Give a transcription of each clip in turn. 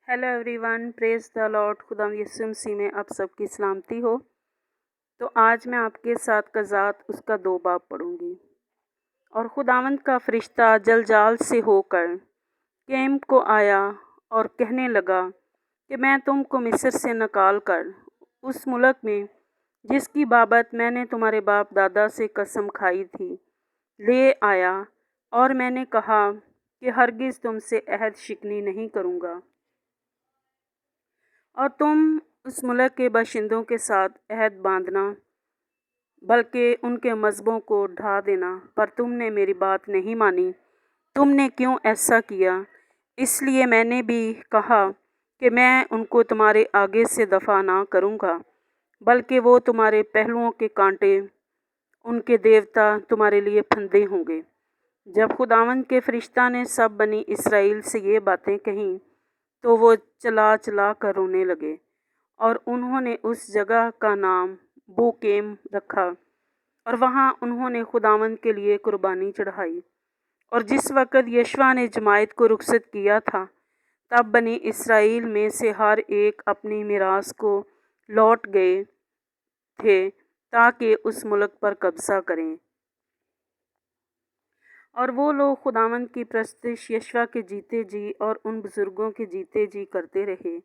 Hello everyone, praise the Lord. खुदा यीशु मसीह में आप सबकी सलामती हो। तो आज मैं आपके साथ कज़ात उसका 2 बाब पढ़ूंगी। और खुदावंद का फरिश्ता जलजाल से होकर कैम को आया और कहने लगा कि मैं तुमको मिस्र से निकाल कर उस मुल्क में जिसकी बाबत मैंने तुम्हारे बाप दादा से कसम खाई थी ले आया, और मैंने कहा कि हरगिज़ तुमसे अहद शिकनी नहीं करूँगा और तुम उस मुल्क के बाशिंदों के साथ अहद बांधना, बल्कि उनके मज़हबों को ढा देना। पर तुमने मेरी बात नहीं मानी। तुमने क्यों ऐसा किया? इसलिए मैंने भी कहा कि मैं उनको तुम्हारे आगे से दफ़ा ना करूँगा, बल्कि वो तुम्हारे पहलुओं के कांटे, उनके देवता तुम्हारे लिए फंदे होंगे। जब खुदावंद के फरिश्ता ने सब बनी इसराइल से ये बातें कहीं, तो वो चला चला कर रोने लगे, और उन्होंने उस जगह का नाम बोकेम रखा, और वहाँ उन्होंने खुदावंद के लिए कुर्बानी चढ़ाई। और जिस वक़्त यशवा ने जमायत को रुखसत किया था, तब बनी इसराइल में से हर एक अपनी मीरास को लौट गए थे, ताकि उस मुल्क पर कब्ज़ा करें। और वो लोग खुदावंद की प्रस्तुति यशवा के जीते जी और उन बुज़ुर्गों के जीते जी करते रहे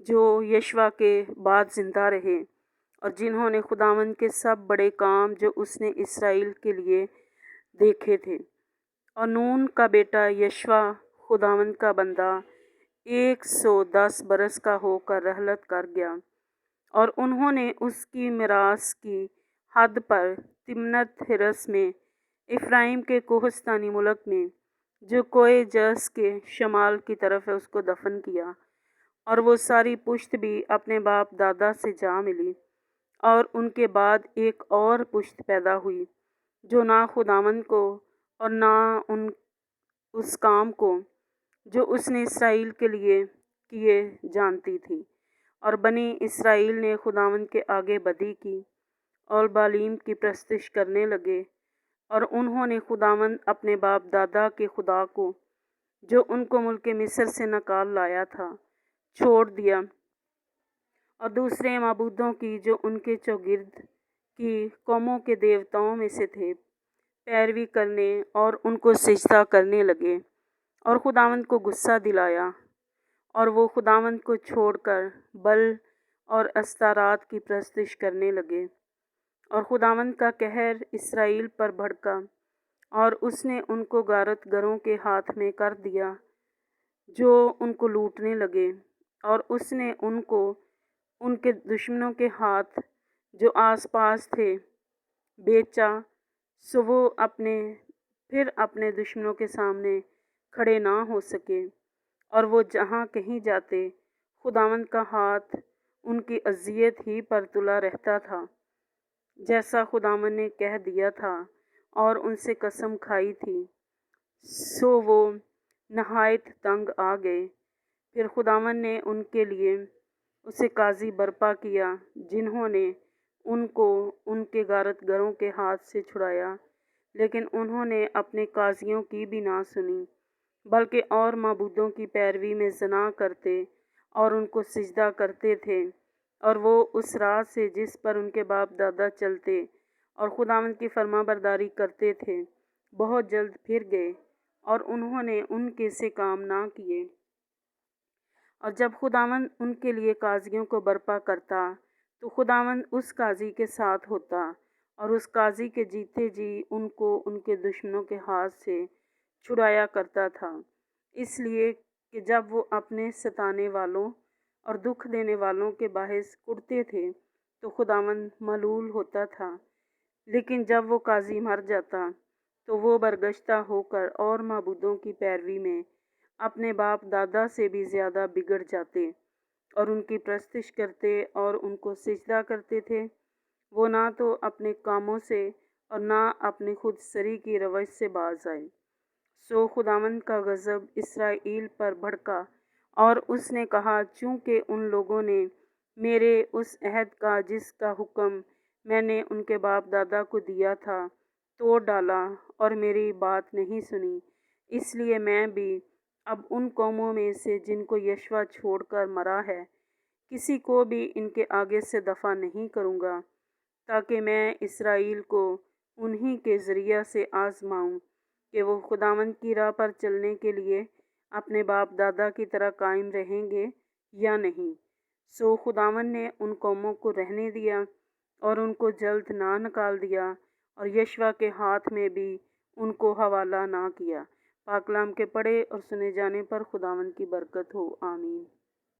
जो यशवा के बाद ज़िंदा रहे, और जिन्होंने खुदावंद के सब बड़े काम जो उसने इसराइल के लिए देखे थे। और नून का बेटा यशवा खुदावंद का बंदा 110 बरस का होकर रहलत कर गया, और उन्होंने उसकी मिरास की हद पर तिम्नत हिरस में इफ़्राइम के कोहस्तानी मुल्क में, जो कोए जस के शमाल की तरफ है, उसको दफन किया। और वो सारी पुश्त भी अपने बाप दादा से जा मिली। और उनके बाद एक और पुश्त पैदा हुई जो ना खुदावंद को और ना उस काम को जो उसने इसराइल के लिए किए जानती थी। और बनी इसराइल ने खुदावंद के आगे बदी की और बालीम की प्रस्तुति करने लगे, और उन्होंने खुदावंद अपने बाप दादा के खुदा को जो उनको मुल्क मिस्र से निकाल लाया था छोड़ दिया, और दूसरे माबूदों की जो उनके चौगिर्द की कौमों के देवताओं में से थे पैरवी करने और उनको सिजदा करने लगे, और खुदावंद को गुस्सा दिलाया, और वो खुदावंद को छोड़कर बल और अस्तारात की प्रस्तुति करने लगे। और खुदावंद का कहर इसराइल पर भड़का, और उसने उनको गारतगरों के हाथ में कर दिया जो उनको लूटने लगे, और उसने उनको उनके दुश्मनों के हाथ जो आसपास थे बेचा, सो वो फिर अपने दुश्मनों के सामने खड़े ना हो सके। और वो जहाँ कहीं जाते, खुदावंद का हाथ उनकी अजियत ही पर तुला रहता था, जैसा खुदावंद ने कह दिया था और उनसे कसम खाई थी। सो वो नहायत तंग आ गए। फिर खुदावंद ने उनके लिए उसे काजी बर्पा किया, जिन्होंने उनको उनके गारतगरों के हाथ से छुड़ाया, लेकिन उन्होंने अपने काजियों की भी ना सुनी, बल्कि और माबूदों की पैरवी में ज़ना करते और उनको सिजदा करते थे। और वो उस राह से जिस पर उनके बाप दादा चलते और खुदावंद की फरमाबरदारी करते थे बहुत जल्द फिर गए, और उन्होंने उनके से काम ना किए। और जब खुदावंद उनके लिए काजियों को बर्पा करता, तो खुदावंद उस काजी के साथ होता, और उस काजी के जीते जी उनको उनके दुश्मनों के हाथ से छुड़ाया करता था। इसलिए कि जब वो अपने सताने वालों और दुख देने वालों के बाहिस कुड़ते थे, तो खुदावंद मलूल होता था। लेकिन जब वो काजी मर जाता, तो वो बरगश्ता होकर और माबूदों की पैरवी में अपने बाप दादा से भी ज़्यादा बिगड़ जाते और उनकी प्रस्तुति करते और उनको सिजदा करते थे। वो ना तो अपने कामों से और ना अपनी खुद सरी की रवैश से बाज आए। सो खुदावंद का गज़ब इसराइल पर भड़का, और उसने कहा, चूँकि उन लोगों ने मेरे उस अहद का जिसका हुक्म मैंने उनके बाप दादा को दिया था तोड़ डाला और मेरी बात नहीं सुनी, इसलिए मैं भी اب ان قوموں میں سے جن کو یشوع چھوڑ کر مرا ہے کسی کو بھی ان کے آگے سے دفع نہیں کروں گا، تاکہ میں اسرائیل کو انہی کے ذریعہ سے آزماؤں کہ وہ خداوند کی راہ پر چلنے کے لیے اپنے باپ دادا کی طرح قائم رہیں گے یا نہیں۔ سو خداوند نے ان قوموں کو رہنے دیا اور ان کو جلد نہ نکال دیا اور یشوع کے ہاتھ میں بھی ان کو حوالہ نہ کیا۔ پاک کلام کے پڑھے اور سنے جانے پر خداوند کی برکت ہو، آمین۔